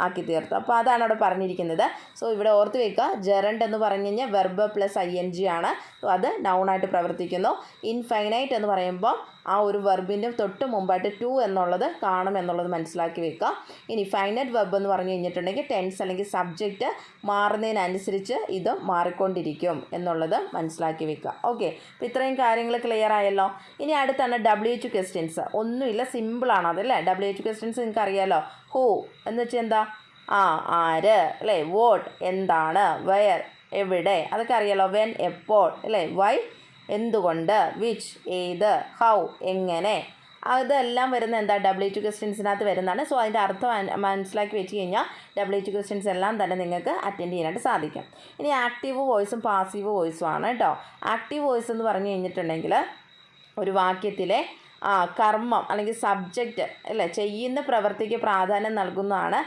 ആക്കി തീർത്തു. അപ്പോൾ അതാണ് അവിടെ പറഞ്ഞിരിക്കുന്നത്. സോ ഇവിടെ ഓർത്ത് വയ്ക്കുക, ജെറണ്ട് എന്ന് പറഞ്ഞു കഴിഞ്ഞാൽ വെർബ് പ്ലസ് ING ആണ്. സോ അത് നൗണായിട്ട് പ്രവർത്തിക്കുന്നു. ഇൻഫൈനൈറ്റ് എന്ന് പറയുമ്പോൾ ആ ഒരു വെർബിൻ്റെ തൊട്ട് മുമ്പായിട്ട് ടു എന്നുള്ളത് കാണും എന്നുള്ളത് മനസ്സിലാക്കി വെക്കുക. ഇനി ഫൈനൈറ്റ് വെർബ് എന്ന് പറഞ്ഞു കഴിഞ്ഞിട്ടുണ്ടെങ്കിൽ ടെൻസ് അല്ലെങ്കിൽ സബ്ജക്റ്റ് മാറുന്നതിനനുസരിച്ച് ഇത് മാറിക്കൊണ്ടിരിക്കും എന്നുള്ളത് മനസ്സിലാക്കി വെക്കുക. ഓക്കെ, അപ്പോൾ ഇത്രയും കാര്യങ്ങൾ ക്ലിയർ ആയല്ലോ. ഇനി അടുത്താണ് WH ക്വസ്റ്റ്യൻസ്. ഒന്നുമില്ല, സിമ്പിളാണ് അതല്ലേ. WH ക്വസ്റ്റ്യൻസ് നിങ്ങൾക്ക് അറിയാലോ. ഹൂ എന്ന് വെച്ചാൽ എന്താ, ആര് അല്ലേ. വോട്ട് എന്താണ്, വെയർ എവിടെ, അതൊക്കെ അറിയാലോ. വെൻ എപ്പോൾ അല്ലേ. വൈ എന്തുകൊണ്ട്, വിച്ച് ഏത്, ഹൗ എങ്ങനെ, അതെല്ലാം വരുന്ന എന്താ WH ക്വസ്റ്റ്യൻസിനകത്ത് വരുന്നതാണ്. സോ അതിൻ്റെ അർത്ഥം മനസ്സിലാക്കി വെച്ച് കഴിഞ്ഞാൽ WH ക്വസ്റ്റ്യൻസ് എല്ലാം തന്നെ നിങ്ങൾക്ക് അറ്റൻഡ് ചെയ്യാനായിട്ട് സാധിക്കും. ഇനി ആക്റ്റീവ് വോയിസും പാസീവ് വോയിസും ആണ് കേട്ടോ. ആക്റ്റീവ് വോയിസ് എന്ന് പറഞ്ഞു കഴിഞ്ഞിട്ടുണ്ടെങ്കിൽ ഒരു വാക്യത്തിലെ കർമ്മം അല്ലെങ്കിൽ സബ്ജക്റ്റ് അല്ലേ, ചെയ്യുന്ന പ്രവൃത്തിക്ക് പ്രാധാന്യം നൽകുന്നതാണ്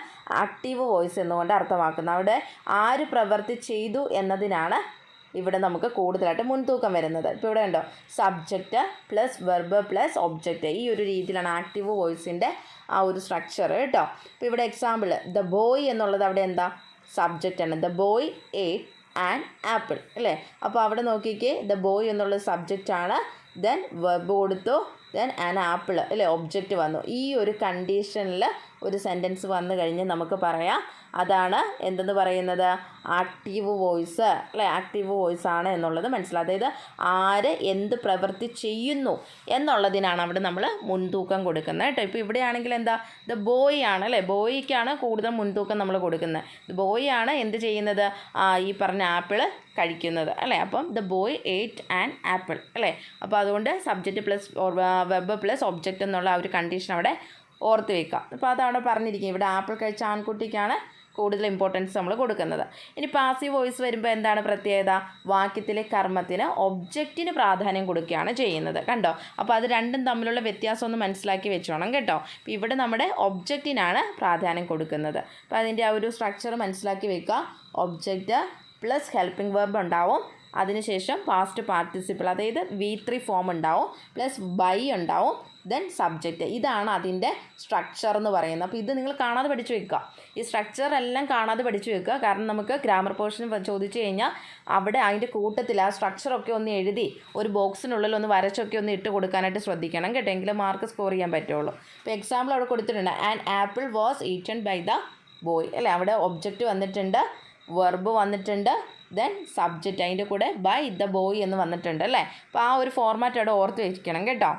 ആക്റ്റീവ് വോയിസ് എന്നുകൊണ്ട് അർത്ഥമാക്കുന്നത്. അവിടെ ആര് പ്രവൃത്തി ചെയ്തു എന്നതിനാണ് ഇവിടെ നമുക്ക് കൂടുതലായിട്ട് മുൻതൂക്കം വരുന്നത്. ഇപ്പോൾ ഇവിടെ ഉണ്ടോ, subject plus verb plus object, ഈ ഒരു രീതിയിലാണ് ആക്റ്റീവ് വോയിസിൻ്റെ ആ ഒരു സ്ട്രക്ചർ കേട്ടോ. ഇപ്പോൾ ഇവിടെ എക്സാമ്പിൾ, ദ ബോയ് എന്നുള്ളത് അവിടെ എന്താ, സബ്ജക്റ്റാണ്. ദ ബോയ് ഏറ്റ് ആൻ ആപ്പിൾ അല്ലേ. അപ്പോൾ അവിടെ നോക്കിക്കേ, ദ ബോയ് എന്നുള്ളത് സബ്ജക്റ്റാണ്, ദെൻ വെർബ് കൊടുത്തു, ദെൻ ആൻ ആപ്പിൾ അല്ലേ ഒബ്ജക്റ്റ് വന്നു. ഈ ഒരു കണ്ടീഷനിൽ ഒരു സെൻറ്റൻസ് വന്നു കഴിഞ്ഞ് നമുക്ക് പറയാം അതാണ് എന്തെന്ന് പറയുന്നത്, ആക്റ്റീവ് വോയിസ് അല്ലേ. ആക്റ്റീവ് വോയിസ് ആണ് എന്നുള്ളത് മനസ്സിലാവും. അതായത് ആര് എന്ത് പ്രവൃത്തി ചെയ്യുന്നു എന്നുള്ളതിനാണ് അവിടെ നമ്മൾ മുൻതൂക്കം കൊടുക്കുന്നത് കേട്ടോ. ഇപ്പോൾ ഇവിടെയാണെങ്കിൽ എന്താ, ദ ബോയ് ആണ് അല്ലേ. ബോയ്ക്കാണ് കൂടുതൽ മുൻതൂക്കം നമ്മൾ കൊടുക്കുന്നത്. ദ ബോയ് ആണ് എന്ത് ചെയ്യുന്നത്, ഈ പറഞ്ഞ ആപ്പിൾ കഴിക്കുന്നത് അല്ലേ. അപ്പം ദ ബോയ് ഏറ്റ് ആൻ ആപ്പിൾ അല്ലേ. അപ്പോൾ അതുകൊണ്ട് subject plus verb plus object എന്നുള്ള ആ ഒരു കണ്ടീഷൻ അവിടെ ഓർത്ത് വയ്ക്കാം. അപ്പോൾ അതവിടെ പറഞ്ഞിരിക്കും, ഇവിടെ ആപ്പിൾ കഴിച്ച ആൺകുട്ടിക്കാണ് കൂടുതൽ ഇമ്പോർട്ടൻസ് നമ്മൾ കൊടുക്കുന്നത്. ഇനി പാസീവ് വോയിസ് വരുമ്പോൾ എന്താണ് പ്രത്യേകത, വാക്യത്തിലെ കർമ്മത്തിന് ഒബ്ജക്റ്റിന് പ്രാധാന്യം കൊടുക്കുകയാണ് ചെയ്യുന്നത് കണ്ടോ. അപ്പോൾ അത് രണ്ടും തമ്മിലുള്ള വ്യത്യാസം ഒന്ന് മനസ്സിലാക്കി വെച്ചോണം കേട്ടോ. അപ്പോൾ ഇവിടെ നമ്മുടെ ഒബ്ജക്റ്റിനാണ് പ്രാധാന്യം കൊടുക്കുന്നത്. അപ്പോൾ അതിൻ്റെ ആ ഒരു സ്ട്രക്ചർ മനസ്സിലാക്കി വെക്കുക. ഒബ്ജക്റ്റ് പ്ലസ് ഹെൽപ്പിംഗ് വെർബ് ഉണ്ടാവും, അതിനുശേഷം പാസ്റ്റ് പാർട്ടിസിപ്പിൾ അതായത് V3 ഫോം ഉണ്ടാവും, പ്ലസ് ബൈ ഉണ്ടാവും, ദെൻ സബ്ജക്റ്റ്. ഇതാണ് അതിൻ്റെ സ്ട്രക്ചർ എന്ന് പറയുന്നത്. അപ്പോൾ ഇത് നിങ്ങൾ കാണാതെ പഠിച്ചു വെക്കുക. ഈ സ്ട്രക്ചർ എല്ലാം കാണാതെ പഠിച്ചു വെക്കുക. കാരണം നമുക്ക് ഗ്രാമർ പോർഷൻ ചോദിച്ചു കഴിഞ്ഞാൽ അവിടെ അതിൻ്റെ കൂട്ടത്തിൽ ആ സ്ട്രക്ചറൊക്കെ ഒന്ന് എഴുതി ഒരു ബോക്സിനുള്ളിൽ ഒന്ന് വരച്ചൊക്കെ ഒന്ന് ഇട്ട് കൊടുക്കാനായിട്ട് ശ്രദ്ധിക്കണം കേട്ടോ. എങ്കിലും മാർക്ക് സ്കോർ ചെയ്യാൻ പറ്റുള്ളൂ. ഇപ്പോൾ എക്സാമ്പിൾ അവിടെ കൊടുത്തിട്ടുണ്ട്, an apple was eaten by the boy അല്ലേ. അവിടെ ഒബ്ജക്റ്റ് വന്നിട്ടുണ്ട്, വെർബ് വന്നിട്ടുണ്ട്, ദെൻ സബ്ജക്റ്റ് അതിൻ്റെ കൂടെ ബൈ ദ ബോയ് എന്ന് വന്നിട്ടുണ്ട് അല്ലേ. അപ്പോൾ ആ ഒരു ഫോർമാറ്റ് അവിടെ ഓർത്ത് വെക്കണം കേട്ടോ.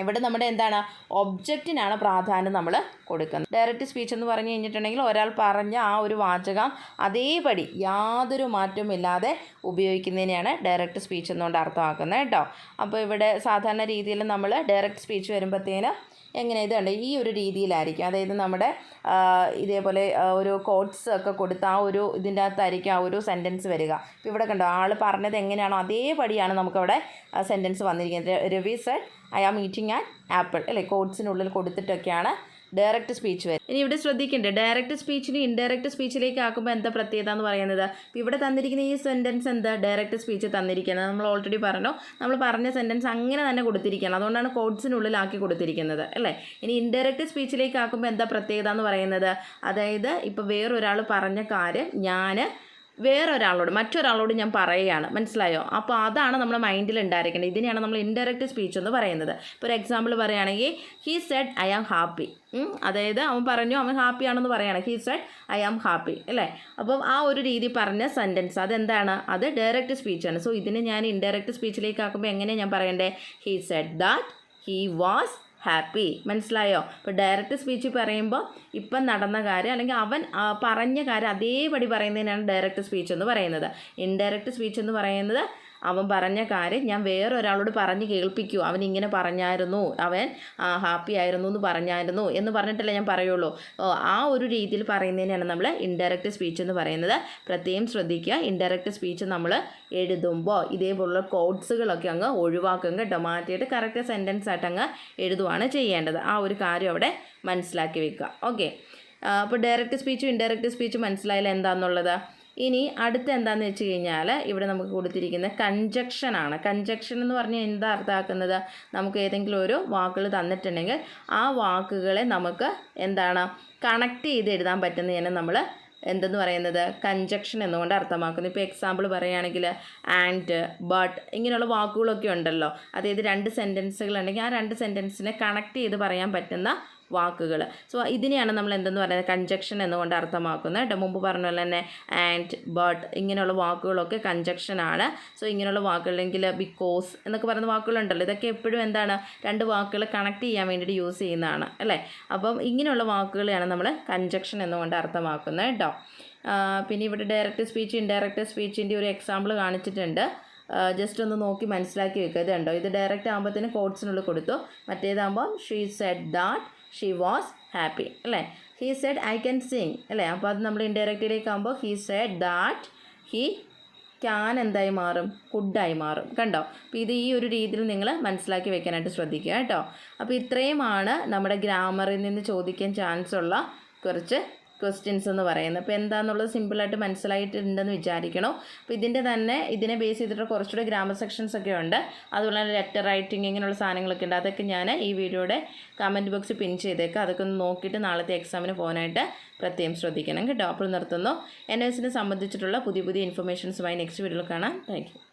ഇവിടെ നമ്മുടെ എന്താണ്, ഒബ്ജക്റ്റിനാണ് പ്രാധാന്യം നമ്മൾ കൊടുക്കുന്നത്. ഡയറക്റ്റ് സ്പീച്ച് എന്ന് പറഞ്ഞു കഴിഞ്ഞിട്ടുണ്ടെങ്കിൽ ഒരാൾ പറഞ്ഞ ആ ഒരു വാചകം അതേപടി യാതൊരു മാറ്റവും ഇല്ലാതെ ഉപയോഗിക്കുന്നതിനെയാണ് ഡയറക്റ്റ് സ്പീച്ച് എന്നുകൊണ്ട് അർത്ഥമാക്കുന്നത് കേട്ടോ. അപ്പോൾ ഇവിടെ സാധാരണ രീതിയിൽ നമ്മൾ ഡയറക്റ്റ് സ്പീച്ച് വരുമ്പോഴത്തേന് എങ്ങനെ ഇതുണ്ട് ഈ ഒരു രീതിയിലായിരിക്കും. അതായത് നമ്മുടെ ഇതേപോലെ ഒരു കോട്ട്സ് ഒക്കെ കൊടുത്ത് ആ ഒരു ഇതിൻ്റെ അകത്തായിരിക്കും ആ ഒരു സെൻറ്റൻസ് വരിക. ഇപ്പോൾ ഇവിടെ കണ്ടോ, ആൾ പറഞ്ഞത് എങ്ങനെയാണോ അതേപടിയാണ് നമുക്കവിടെ സെൻറ്റൻസ് വന്നിരിക്കുന്നത്. Ravi said I am eating an apple അല്ലേ. കോട്ട്സിനുള്ളിൽ കൊടുത്തിട്ടൊക്കെയാണ് ഡയറക്റ്റ് സ്പീച്ച് വരും. ഇനി ഇവിടെ ശ്രദ്ധിക്കേണ്ടത്, ഡയറക്റ്റ് സ്പീച്ചിന് ഇൻഡയറക്റ്റ് സ്പീച്ചിലേക്ക് ആക്കുമ്പോൾ എന്താ പ്രത്യേകത എന്ന് പറയുന്നത്, ഇപ്പോൾ ഇവിടെ തന്നിരിക്കുന്ന ഈ സെൻറ്റൻസ് എന്താ ഡയറക്റ്റ് സ്പീച്ച് തന്നിരിക്കുന്നത്. നമ്മൾ ഓൾറെഡി പറഞ്ഞു, നമ്മൾ പറഞ്ഞ സെൻറ്റൻസ് അങ്ങനെ തന്നെ കൊടുത്തിരിക്കുകയാണ്. അതുകൊണ്ടാണ് കോഡ്സിനുള്ളിലാക്കി കൊടുത്തിരിക്കുന്നത് അല്ലേ. ഇനി ഇൻഡയറക്റ്റ് സ്പീച്ചിലേക്ക് ആക്കുമ്പോൾ എന്താ പ്രത്യേകത എന്ന് പറയുന്നത്, അതായത് ഇപ്പോൾ വേറൊരാൾ പറഞ്ഞ കാര്യം ഞാൻ വേറൊരാളോട് മറ്റൊരാളോട് ഞാൻ പറയുകയാണ്, മനസ്സിലായോ? അപ്പോൾ അതാണ് നമ്മുടെ മൈൻഡിൽ ഉണ്ടായിരിക്കേണ്ടത്. ഇതിനെയാണ് നമ്മൾ ഇൻഡയറക്റ്റ് സ്പീച്ച് എന്ന് പറയുന്നത്. ഇപ്പോൾ ഒരു എക്സാമ്പിൾ പറയുകയാണെങ്കിൽ he said I am happy. അതായത് അവൻ പറഞ്ഞു അവൻ ഹാപ്പി ആണെന്ന് പറയുകയാണ്. He said I am happy അല്ലേ? അപ്പം ആ ഒരു രീതി പറഞ്ഞ സെൻറ്റൻസ് അതെന്താണ്? അത് ഡയറക്റ്റ് സ്പീച്ചാണ്. സോ ഇതിനെ ഞാൻ ഇൻഡയറക്റ്റ് സ്പീച്ചിലേക്ക് ആക്കുമ്പോൾ എങ്ങനെയാണ് ഞാൻ പറയണ്ടേ? He said that he was happy. മനസ്സിലായോ? ഇപ്പോൾ ഡയറക്റ്റ് സ്പീച്ച് പറയുമ്പോൾ ഇപ്പം നടന്ന കാര്യം അല്ലെങ്കിൽ അവൻ പറഞ്ഞ കാര്യം അതേപടി പറയുന്നതിനാണ് ഡയറക്റ്റ് സ്പീച്ച് എന്ന് പറയുന്നത്. ഇൻഡയറക്റ്റ് സ്പീച്ച് എന്ന് പറയുന്നത് അവൻ പറഞ്ഞ കാര്യം ഞാൻ വേറൊരാളോട് പറഞ്ഞ് കേൾപ്പിക്കൂ. അവൻ ഇങ്ങനെ പറഞ്ഞായിരുന്നു, അവൻ ഹാപ്പി ആയിരുന്നു എന്ന് പറഞ്ഞായിരുന്നു എന്ന് പറഞ്ഞിട്ടല്ലേ ഞാൻ പറയുള്ളൂ. ആ ഒരു രീതിയിൽ പറയുന്നതിനാണ് നമ്മൾ ഇൻഡയറക്റ്റ് സ്പീച്ച് എന്ന് പറയുന്നത്. പ്രത്യേകം ശ്രദ്ധിക്കുക, ഇൻഡയറക്റ്റ് സ്പീച്ച് നമ്മൾ എഴുതുമ്പോൾ ഇതേപോലുള്ള കോഡ്സുകളൊക്കെ അങ്ങ് ഒഴിവാക്കും കേട്ടോ. മാറ്റിയിട്ട് കറക്റ്റ് സെൻറ്റൻസ് ആയിട്ട് അങ്ങ് എഴുതുകയാണ് ചെയ്യേണ്ടത്. ആ ഒരു കാര്യം അവിടെ മനസ്സിലാക്കി വെക്കുക. ഓക്കെ, അപ്പോൾ ഡയറക്റ്റ് സ്പീച്ചും ഇൻഡയറക്റ്റ് സ്പീച്ചും മനസ്സിലായാലും എന്താണെന്നുള്ളത്. ഇനി അടുത്ത എന്താണെന്ന് വെച്ച് കഴിഞ്ഞാൽ ഇവിടെ നമുക്ക് കൊടുത്തിരിക്കുന്ന കൺജക്ഷനാണ്. കൺജക്ഷൻ എന്ന് പറഞ്ഞാൽ എന്താ അർത്ഥമാക്കുന്നത്? നമുക്ക് ഏതെങ്കിലും ഒരു വാക്കുകൾ തന്നിട്ടുണ്ടെങ്കിൽ ആ വാക്കുകളെ നമുക്ക് എന്താണ് കണക്ട് ചെയ്ത് എഴുതാൻ പറ്റുന്നതിനെ നമ്മൾ എന്തെന്ന് പറയുന്നത്? കൺജക്ഷൻ എന്നുകൊണ്ട് അർത്ഥമാക്കുന്നു. ഇപ്പോൾ എക്സാമ്പിൾ പറയുകയാണെങ്കിൽ ആൻഡ്, ബട്ട് ഇങ്ങനെയുള്ള വാക്കുകളൊക്കെ ഉണ്ടല്ലോ. അതായത് രണ്ട് സെൻറ്റൻസുകളുണ്ടെങ്കിൽ ആ രണ്ട് സെൻറ്റൻസിനെ കണക്ട് ചെയ്ത് പറയാൻ പറ്റുന്ന വാക്കുകൾ. സോ ഇതിനെയാണ് നമ്മൾ എന്തെന്ന് പറയുന്നത്? കൺജക്ഷൻ എന്നുകൊണ്ട് അർത്ഥമാക്കുന്നത് കേട്ടോ. മുമ്പ് പറഞ്ഞ പോലെ തന്നെ ആൻഡ്, ബട്ട് ഇങ്ങനെയുള്ള വാക്കുകളൊക്കെ കൺജക്ഷനാണ്. സോ ഇങ്ങനെയുള്ള വാക്കുകളെങ്കിൽ ബിക്കോസ് എന്നൊക്കെ പറയുന്ന വാക്കുകളുണ്ടല്ലോ, ഇതൊക്കെ എപ്പോഴും എന്താണ്? രണ്ട് വാക്കുകൾ കണക്ട് ചെയ്യാൻ വേണ്ടിയിട്ട് യൂസ് ചെയ്യുന്നതാണ് അല്ലേ? അപ്പം ഇങ്ങനെയുള്ള വാക്കുകളെയാണ് നമ്മൾ കൺജക്ഷൻ എന്നുകൊണ്ട് അർത്ഥമാക്കുന്നത് കേട്ടോ. പിന്നെ ഇവിടെ ഡയറക്റ്റ് സ്പീച്ച് ഇൻഡയറക്റ്റ് സ്പീച്ചിൻ്റെ ഒരു എക്സാമ്പിൾ കാണിച്ചിട്ടുണ്ട്. ജസ്റ്റ് ഒന്ന് നോക്കി മനസ്സിലാക്കി വെക്കുക. ഇത് കണ്ടോ, ഇത് ഡയറക്റ്റ് ആകുമ്പോഴത്തേന് കോഡ്സിനുള്ളിൽ കൊടുത്തു. മറ്റേതാകുമ്പോൾ she said that she was happy അല്ലേ? He said I can sing അല്ലേ? അപ്പോൾ അത് നമ്മൾ ഇൻഡയറക്റ്റിലേക്ക് ആകുമ്പോൾ he said that he can എന്തായി മാറും? കുഡായി മാറും. കണ്ടോ? അപ്പോൾ ഇത് ഈ ഒരു രീതിയിൽ നിങ്ങൾ മനസ്സിലാക്കി വെക്കാനായിട്ട് ശ്രദ്ധിക്കുക കേട്ടോ. അപ്പോൾ ഇത്രയുമാണ് നമ്മുടെ ഗ്രാമറിൽ നിന്ന് ചോദിക്കാൻ ചാൻസ് ഉള്ള കുറച്ച് ക്വസ്റ്റ്യൻസ് എന്ന് പറയുന്നത്. അപ്പോൾ എന്താണെന്നുള്ളത് സിമ്പിളായിട്ട് മനസ്സിലായിട്ടുണ്ടെന്ന് വിചാരിക്കണം. അപ്പോൾ ഇതിനെ ബേസ് ചെയ്തിട്ട് കുറച്ചുകൂടെ ഗ്രാമർ സെക്ഷൻസ് ഒക്കെ ഉണ്ട്. അതുപോലെ തന്നെ ലെറ്റർ റൈറ്റിംഗ് ഇങ്ങനെയുള്ള സാധനങ്ങളൊക്കെ ഉണ്ട്. അതൊക്കെ ഞാൻ ഈ വീഡിയോയുടെ കമൻറ്റ് ബോക്സിൽ പിൻ ചെയ്തേക്കാം. അതൊക്കെ ഒന്ന് നോക്കിയിട്ട് നാളത്തെ എക്സാമിന് പോകാനായിട്ട് പ്രത്യേകം ശ്രദ്ധിക്കണം കേട്ടോ. അപ്പോൾ നിർത്തുന്നു. NIOSനെ സംബന്ധിച്ചിട്ടുള്ള പുതിയ ഇൻഫർമേഷൻസുമായി നെക്സ്റ്റ് വീഡിയോയിൽ കാണാം. Thank you.